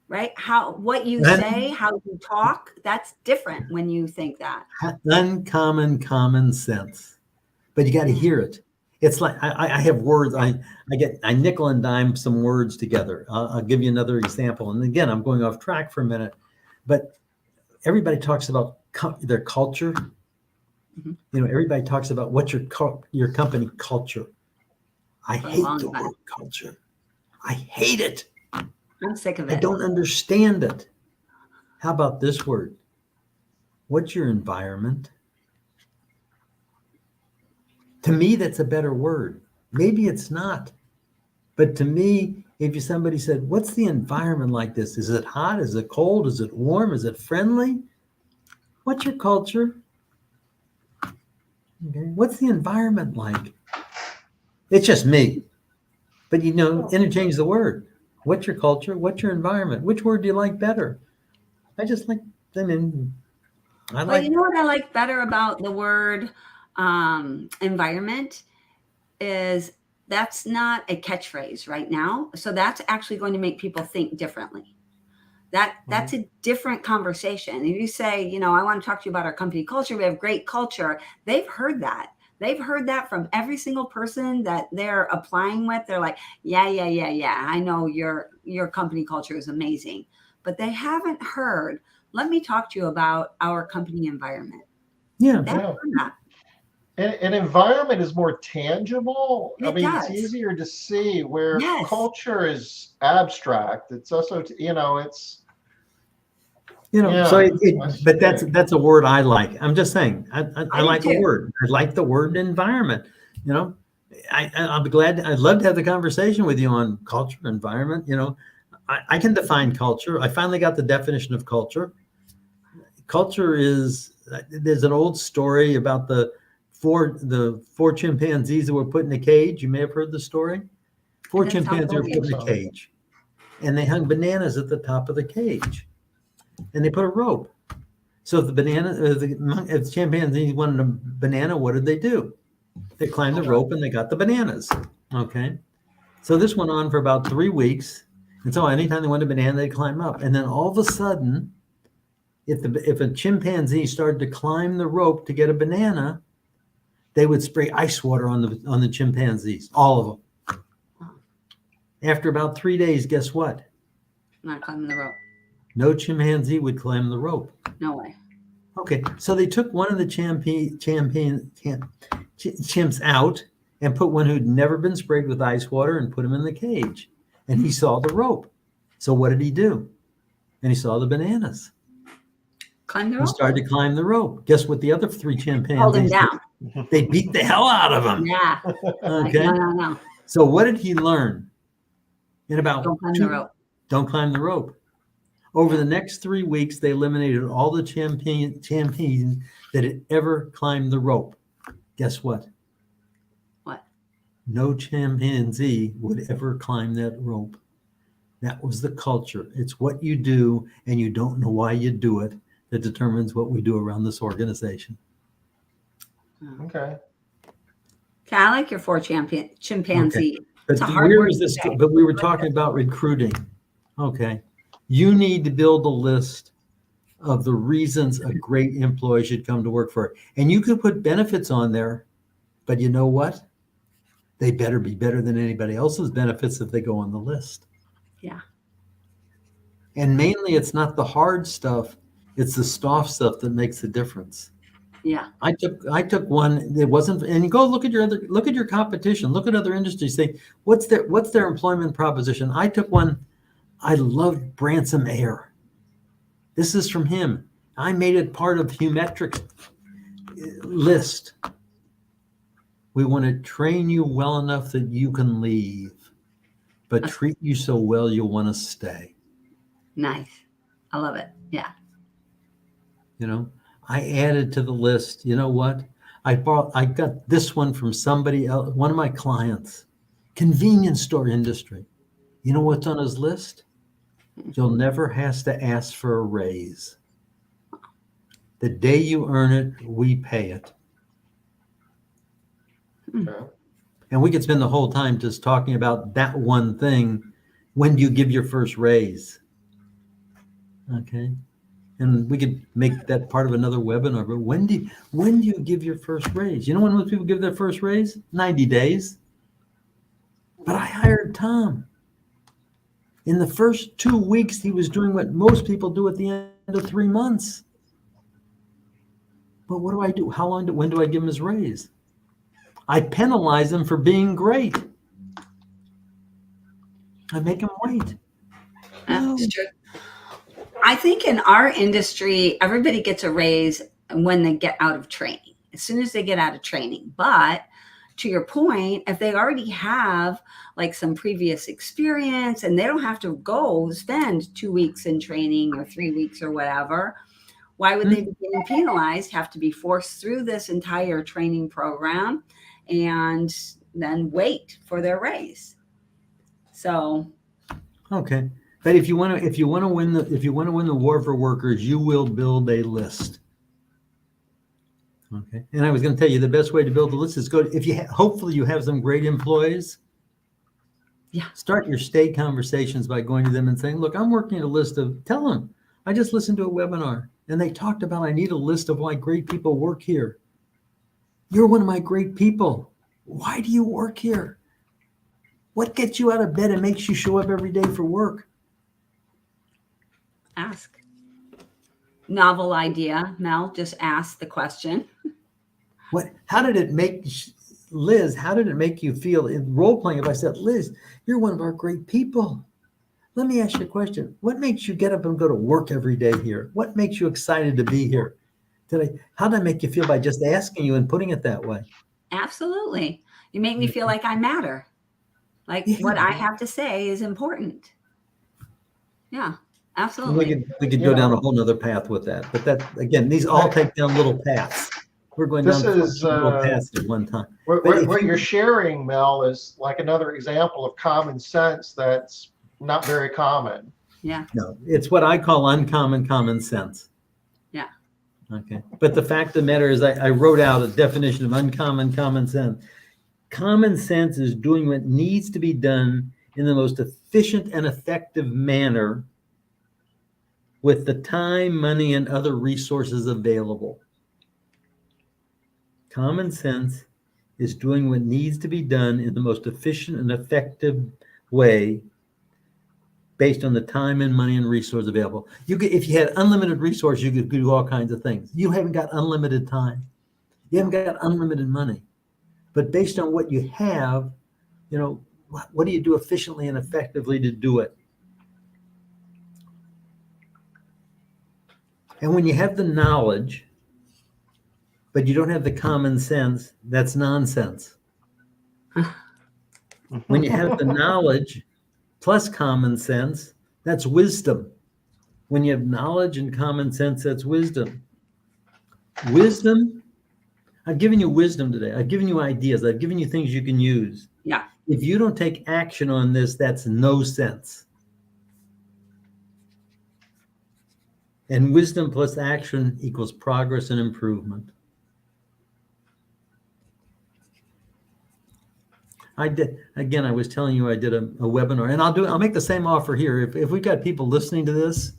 right? What you And- say, how you talk, that's different when you think that. uncommon common sense, but you got to hear it. It's like I have words. I nickel and dime some words together. I'll give you another example. And again, I'm going off track for a minute, but everybody talks about their culture. Mhm. Everybody talks about what's your company culture. I For a hate long the time. word culture. I hate it. I'm sick of I it. don't understand it. How about this word? What's your environment? To me, that's a better word. Maybe it's not. But to me, if somebody said, what's the environment like this? Is it hot? Is it cold? Is it warm? Is it friendly? What's your culture? Okay. What's the environment like? It's just me. But interchange the word. What's your culture? What's your environment? Which word do you like better? I like But you know what I like better about the word environment is that's not a catchphrase right now. So that's actually going to make people think differently. That's a different conversation. If you say, I want to talk to you about our company culture, we have great culture. They've heard that. They've heard that from every single person that they're applying with. They're like, yeah. I know your company culture is amazing, but they haven't heard, let me talk to you about our company environment. Yeah. An environment is more tangible. It It's does. easier to see, where Yes. culture is abstract. It's also, it's but that's a word I like. I'm just saying, I do like the too. word. I like the word environment. I'll be glad. I'd love to have the conversation with you on culture, environment. I can define culture. I finally got the definition of culture. Culture there's an old story about the four chimpanzees that were put in a cage. You may have heard the story. 4 That sounds chimpanzees were put in a familiar. cage, and they hung bananas at the top of the cage, and they put a rope. So if if the chimpanzees wanted a banana, what did they do? They climbed the rope and they got the bananas. Okay. So this went on for about 3 weeks. And so anytime they wanted a banana, they'd climb up. And then all of a sudden, if a chimpanzee started to climb the rope to get a banana, they would spray ice water on the chimpanzees, all of them. After about 3 days, guess what? Not climbing the rope. No chimpanzee would climb the rope. No way. Okay, so they took one of the chimps out and put one who'd never been sprayed with ice water and put him in the cage. And he saw the rope. So what did he do? And he saw the bananas. Climb the He rope. started to climb the rope. Guess what the other 3 chimpanzees Hold him down. did? They beat the hell out of him. Yeah. Like, Okay. no. So what did he learn? In about Don't climb the rope. Don't climb the rope. Over the next 3 weeks, they eliminated all the chimpanzees that had ever climbed the rope. Guess what? What? No chimpanzee would ever climb that rope. That was the culture. It's what you do, and you don't know why you do it, that determines what we do around this organization. Okay. Okay, I like your 4 chimpanzee. But It's a hard where word is to this? say. But we were talking about recruiting. Okay. You need to build a list of the reasons a great employee should come to work for. And you could put benefits on there, but you know what? They better be better than anybody else's benefits if they go on the list. Yeah. And mainly it's not the hard stuff, it's the soft stuff that makes the difference. Yeah. I took one that wasn't, and you go look at your competition, look at other industries, say, what's their employment proposition? I took one, I loved Branson Air. This is from him. I made it part of Humetric's list. We want to train you well enough that you can leave, but treat you so well you'll want to stay. Nice. I love it. Yeah. You know, I added to the list. You know what? I got this one from somebody else, one of my clients, convenience store industry. You know what's on his list? You'll never have to ask for a raise. The day you earn it, we pay it. Okay. And we could spend the whole time just talking about that one thing. When do you give your first raise? Okay. And we could make that part of another webinar, but when do you give your first raise? You know when most people give their first raise? 90 days. But I hired Tom. In the first 2 weeks, he was doing what most people do at the end of 3 months. But what do I do? When do I give him his raise? I penalize him for being great. I make him wait. That's true. I think in our industry, everybody gets a raise when they get out of training, as soon as they get out of training. But to your point, if they already have like some previous experience and they don't have to go spend 2 weeks in training or 3 weeks or whatever, why would they be getting penalized, have to be forced through this entire training program and then wait for their raise? So, okay. But if you want to win the war for workers, you will build a list. Okay. And I was going to tell you the best way to build a list is hopefully you have some great employees. Yeah. Start your state conversations by going to them and saying, look, I'm working at a list of, tell them, I just listened to a webinar and they talked about, I need a list of why great people work here. You're one of my great people. Why do you work here? What gets you out of bed and makes you show up every day for work? ask. Novel idea, Mel. Just ask the question. How did it make Liz? How did it make you feel in role playing? If I said, Liz, you're one of our great people. Let me ask you a question. What makes you get up and go to work every day here? What makes you excited to be here? How did I make you feel by just asking you and putting it that way? Absolutely. You make me feel like I matter. Like what I have to say is important. Yeah, absolutely. We could go down a whole nother path with that. But that, again, these all take down little paths. We're going down little paths at one time. What you're sharing, Mel, is like another example of common sense that's not very common. Yeah. No, it's what I call uncommon common sense. Yeah. Okay. But the fact of the matter is I wrote out a definition of uncommon common sense. Common sense is doing what needs to be done in the most efficient and effective manner with the time, money, and other resources available. Common sense is doing what needs to be done in the most efficient and effective way based on the time and money and resources available. If you had unlimited resources, you could do all kinds of things. You haven't got unlimited time. You haven't got unlimited money. But based on what you have, what do you do efficiently and effectively to do it? And when you have the knowledge, but you don't have the common sense, that's nonsense. When you have the knowledge plus common sense, that's wisdom. When you have knowledge and common sense, that's wisdom. Wisdom, I've given you wisdom today. I've given you ideas. I've given you things you can use. Yeah. If you don't take action on this, that's no sense. And wisdom plus action equals progress and improvement. I was telling you I did a webinar, and I'll make the same offer here. If we've got people listening to this,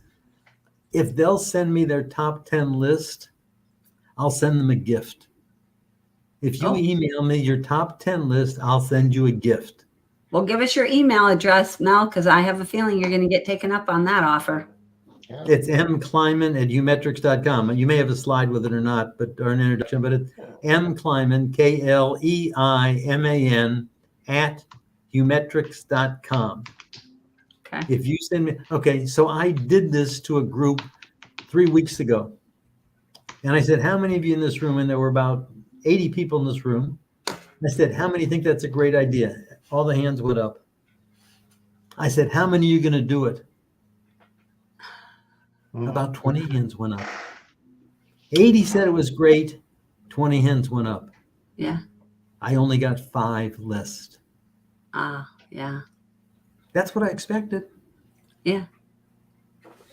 if they'll send me their top 10 list, I'll send them a gift. If you email me your top 10 list, I'll send you a gift. Well, give us your email address, Mel, because I have a feeling you're going to get taken up on that offer. Yeah. It's mkleiman@humetrics.com. You may have a slide with it or not, or an introduction, but it's mkleiman, KLEIMAN @humetrics.com. Okay. If you send me, so I did this to a group 3 weeks ago. And I said, how many of you in this room? And there were about 80 people in this room. I said, how many think that's a great idea? All the hands went up. I said, how many are you going to do it? About 20 hands went up. 80 said it was great. 20 hands went up. Yeah. I only got 5 lists. Yeah. That's what I expected. Yeah.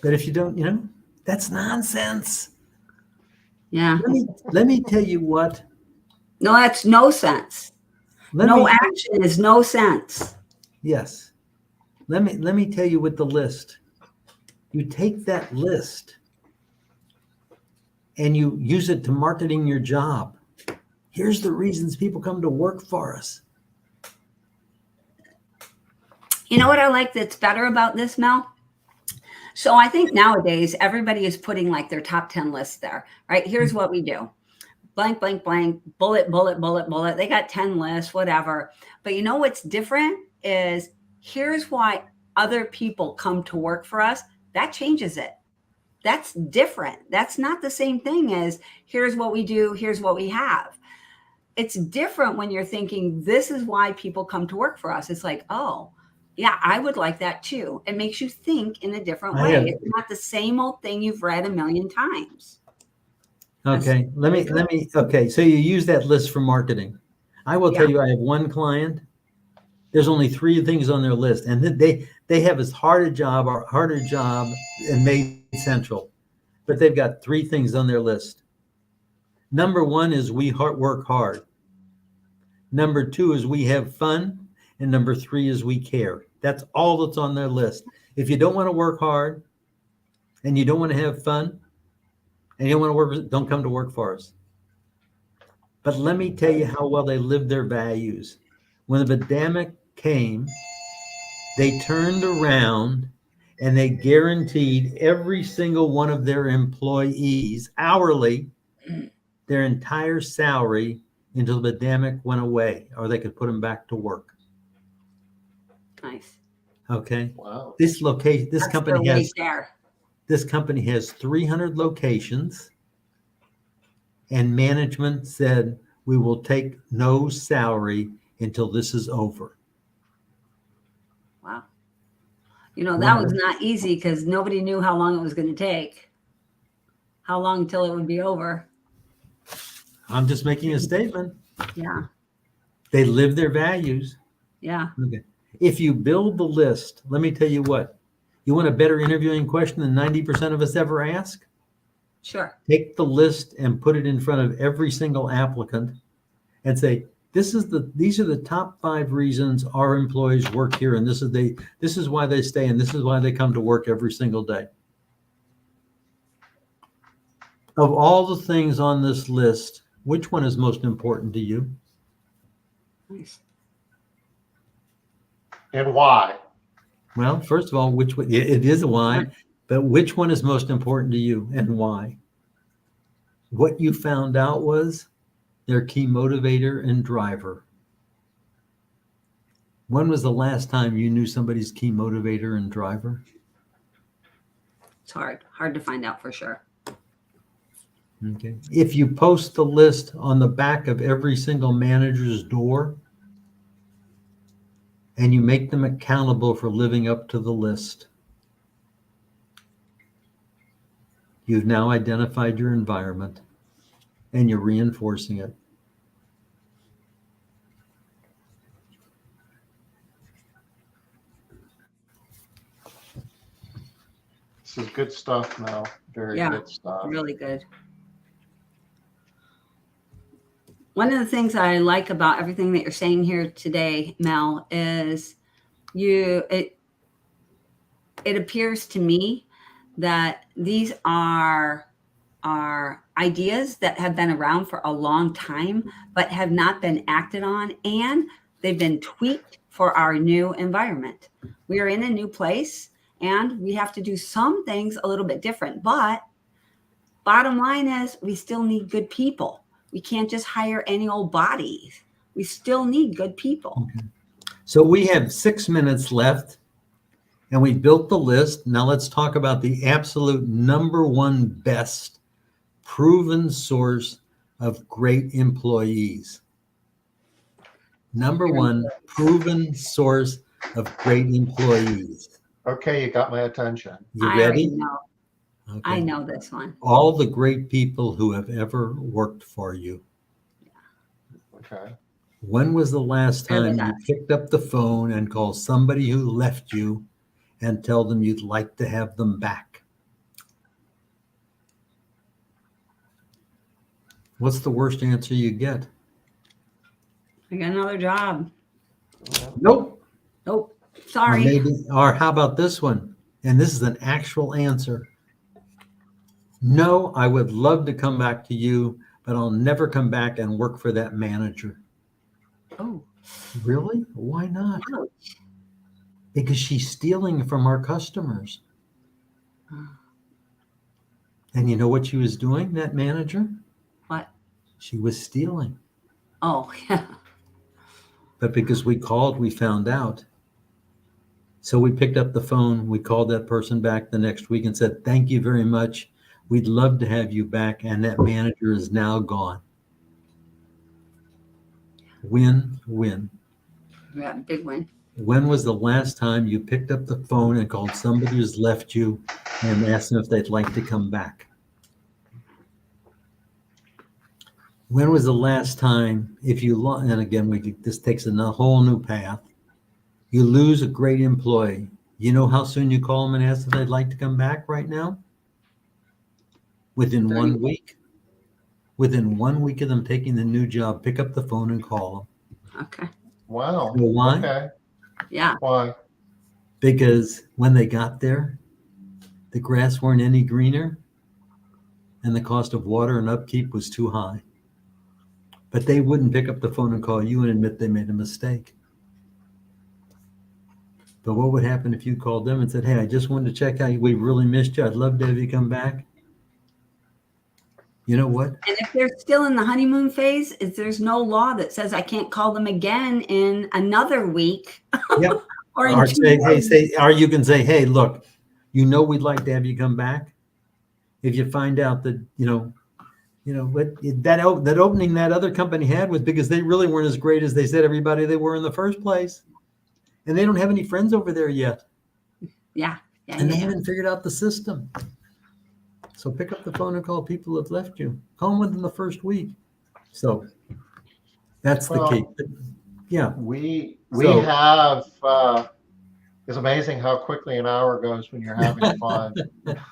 But if you don't, that's nonsense. Yeah. Let me tell you what. No, that's no sense. Action is no sense. Yes. Let me tell you with the list. You take that list and you use it to marketing your job. Here's the reasons people come to work for us. You know what I like that's better about this, Mel? So I think nowadays everybody is putting like their top 10 lists there, right? Here's what we do. Blank, blank, blank, bullet, bullet, bullet, bullet. They got 10 lists, whatever. But you know what's different is here's why other people come to work for us. That changes it. That's different. That's not the same thing as here's what we do, here's what we have. It's different when you're thinking this is why people come to work for us. It's like, oh, yeah, I would like that too. It makes you think in a different way. It's not the same old thing you've read a million times. Okay, let me. Okay, so you use that list for marketing. I will tell you, I have one client. There's only 3 things on their list, and they have as harder job in Made Central, but they've got 3 things on their list. Number 1 is we work hard. Number 2 is we have fun, and number 3 is we care. That's all that's on their list. If you don't want to work hard, and you don't want to have fun, and you don't want to work, don't come to work for us. But let me tell you how well they lived their values. When the pandemic came, they turned around and they guaranteed every single one of their employees hourly their entire salary until the pandemic went away, or they could put them back to work. Nice. Okay. Wow. This company has 300 locations, and management said we will take no salary until this is over. Wow. That was not easy because nobody knew how long it was going to take. How long until it would be over? I'm just making a statement. Yeah. They live their values. Yeah. Okay. If you build the list, let me tell you what. You want a better interviewing question than 90% of us ever ask? Sure. Take the list and put it in front of every single applicant and say, these are the top 5 reasons our employees work here, and this is why they stay, and this is why they come to work every single day. Of all the things on this list, which one is most important to you? Nice. And why? Well, first of all, which one, it is a why, but which one is most important to you and why? What you found out was their key motivator and driver. When was the last time you knew somebody's key motivator and driver? It's hard to find out for sure. Okay. If you post the list on the back of every single manager's door and you make them accountable for living up to the list, you've now identified your environment and you're reinforcing it. This is good stuff, Mel. Very Yeah. good stuff. Really good. One of the things I like about everything that you're saying here today, Mel, is it appears to me that these are ideas that have been around for a long time, but have not been acted on, and they've been tweaked for our new environment. We are in a new place, and we have to do some things a little bit different. But bottom line is, we still need good people. We can't just hire any old bodies. We still need good people. Okay. So we have 6 minutes left, and we built the list. Now let's talk about the absolute number one best proven source of great employees. Number one proven source of great employees. Okay, you got my attention. You I already ready? know. Okay. I know this one. All the great people who have ever worked for you. Okay. When was the last They're the time you best. picked up the phone and called somebody who left you and tell them you'd like to have them back? What's the worst answer you get? I got another job. Nope. Nope. Or Sorry. or how about this one? And this is an actual answer. No, I would love to come back to you, but I'll never come back and work for that manager. Oh, Really? Why not? ouch. Because she's stealing from our customers. And you know what she was doing, that manager? What? She was stealing. Oh, yeah. But because we called, we found out. So we picked up the phone, we called that person back the next week and said, thank you very much. We'd love to have you back. And that manager is now gone. Win, win. Yeah, big win. When was the last time you picked up the phone and called somebody who's left you and asked them if they'd like to come back? When was the last time, if you, and again, this takes a whole new path. You lose a great employee. You know how soon you call them and ask if they'd like to come back right now? Within 1 week. Within 1 week of them taking the new job, pick up the phone and call them. Okay. Wow. You know why? Okay. Yeah. Why? Because when they got there, the grass weren't any greener and the cost of water and upkeep was too high. But they wouldn't pick up the phone and call you and admit they made a mistake. But what would happen if you called them and said, hey, I just wanted to check out, we really missed you. I'd love to have you come back. You know what? And if they're still in the honeymoon phase, there's no law that says I can't call them again in another week. Yep. Or in Or 2 say, hey, months. or you can say, hey, look, you know we'd like to have you come back. If you find out that, what that opening that other company had was because they really weren't as great as they said everybody they were in the first place. And they don't have any friends over there yet. Yeah. And they haven't figured out the system. So pick up the phone and call people who have left you. Call them within the first week. So that's the key. Yeah. We So- have, it's amazing how quickly an hour goes when you're having fun.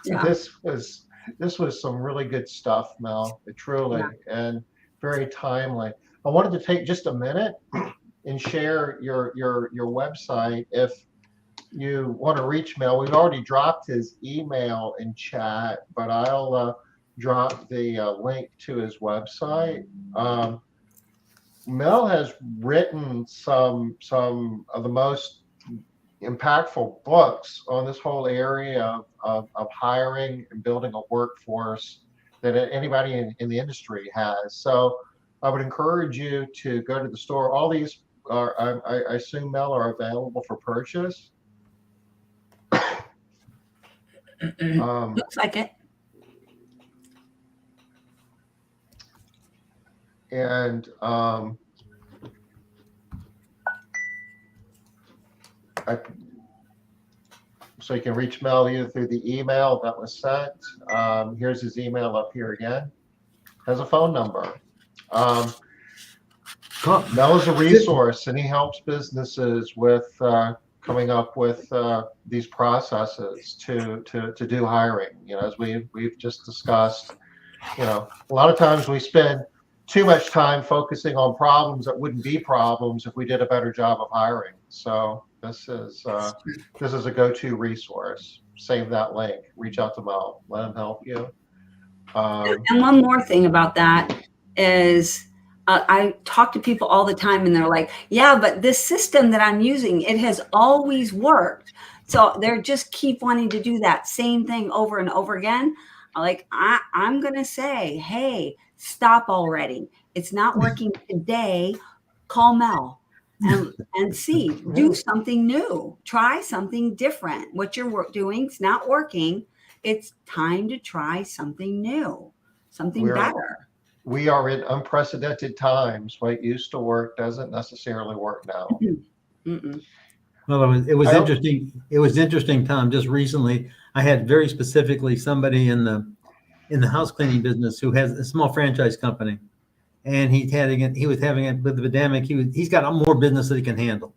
Yeah. This was, this was some really good stuff, Mel. Truly, and very timely. I wanted to take just a minute and share your website if you want to reach Mel. We've already dropped his email in chat, but I'll drop the link to his website. Mel has written some of the most impactful books on this whole area of hiring and building a workforce that anybody in the industry has. So I would encourage you to go to the store. All these are, I assume, Mel, are available for purchase. Looks like it. And so you can reach Mel either through the email that was sent. Here's his email up here again. Has a phone number. Mel is a resource, and he helps businesses with coming up with these processes to do hiring. You know, as we've just discussed, you know, a lot of times we spend too much time focusing on problems that wouldn't be problems if we did a better job of hiring. So this is a go-to resource. Save that link. Reach out to Mel. Let him help you. And one more thing about that is I talk to people all the time and they're like, yeah, but this system that I'm using, it has always worked. So they're just keep wanting to do that same thing over and over again. I'm going to say, hey, stop already. It's not working today. Call Mel and see, do something new, try something different. What you're doing is not working. It's time to try something new, something better. We are in unprecedented times. What used to work doesn't necessarily work now. Well, it was interesting. It was interesting, Tom. Just recently, I had very specifically somebody in the house cleaning business who has a small franchise company, and he was having it with the pandemic. He's got more business that he can handle.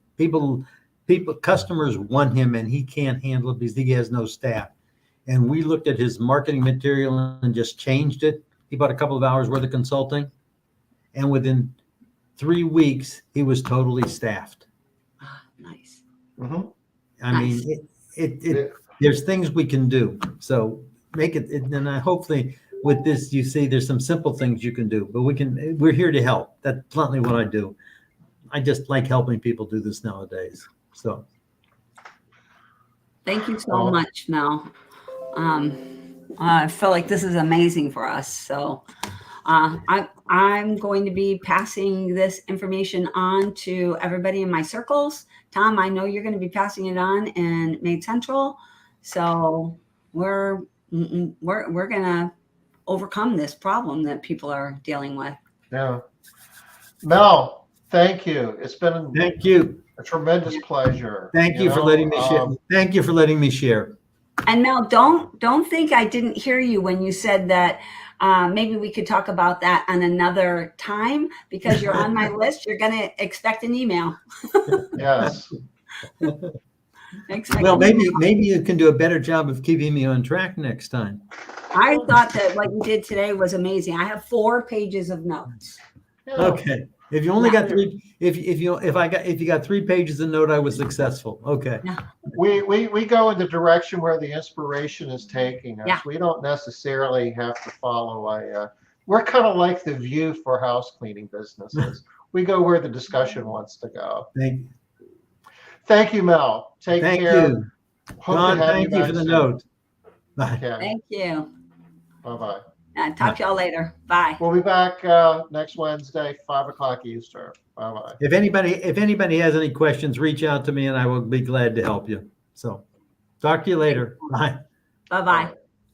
Customers want him, and he can't handle it because he has no staff. And we looked at his marketing material and just changed it. He bought a couple of hours worth of consulting, and within 3 weeks, he was totally staffed. Nice. Mm-hmm. I mean, there's things we can do. So make it, and I hopefully with this, you see, there's some simple things you can do, but we're here to help. That's bluntly what I do. I just like helping people do this nowadays. So. Thank you so much, Mel. I feel like this is amazing for us. So I'm going to be passing this information on to everybody in my circles. Tom, I know you're going to be passing it on in Made Central. So we're going to overcome this problem that people are dealing with. Yeah. Mel, thank you. It's been a tremendous pleasure. Thank you for letting me share. Thank you for letting me share. And Mel, don't think I didn't hear you when you said that maybe we could talk about that on another time, because you're on my list. You're going to expect an email. Yes. Well, maybe you can do a better job of keeping me on track next time. I thought that what you did today was amazing. I have 4 pages of notes. Yeah. Okay. If you only got 3, if you got 3 pages of note, I was successful. Okay. Yeah. We go in the direction where the inspiration is taking us. Yeah. We don't necessarily have to follow we're kind of like the View for house cleaning businesses. We go where the discussion wants to go. Thank you, Mel. Take care. Thank you. Don, thank you for the note. Bye. Okay. Thank you. Bye-bye. Talk to y'all later. Bye. We'll be back next Wednesday, 5 o'clock Eastern. Bye-bye. If anybody has any questions, reach out to me and I will be glad to help you. So talk to you later. Bye. Bye-bye.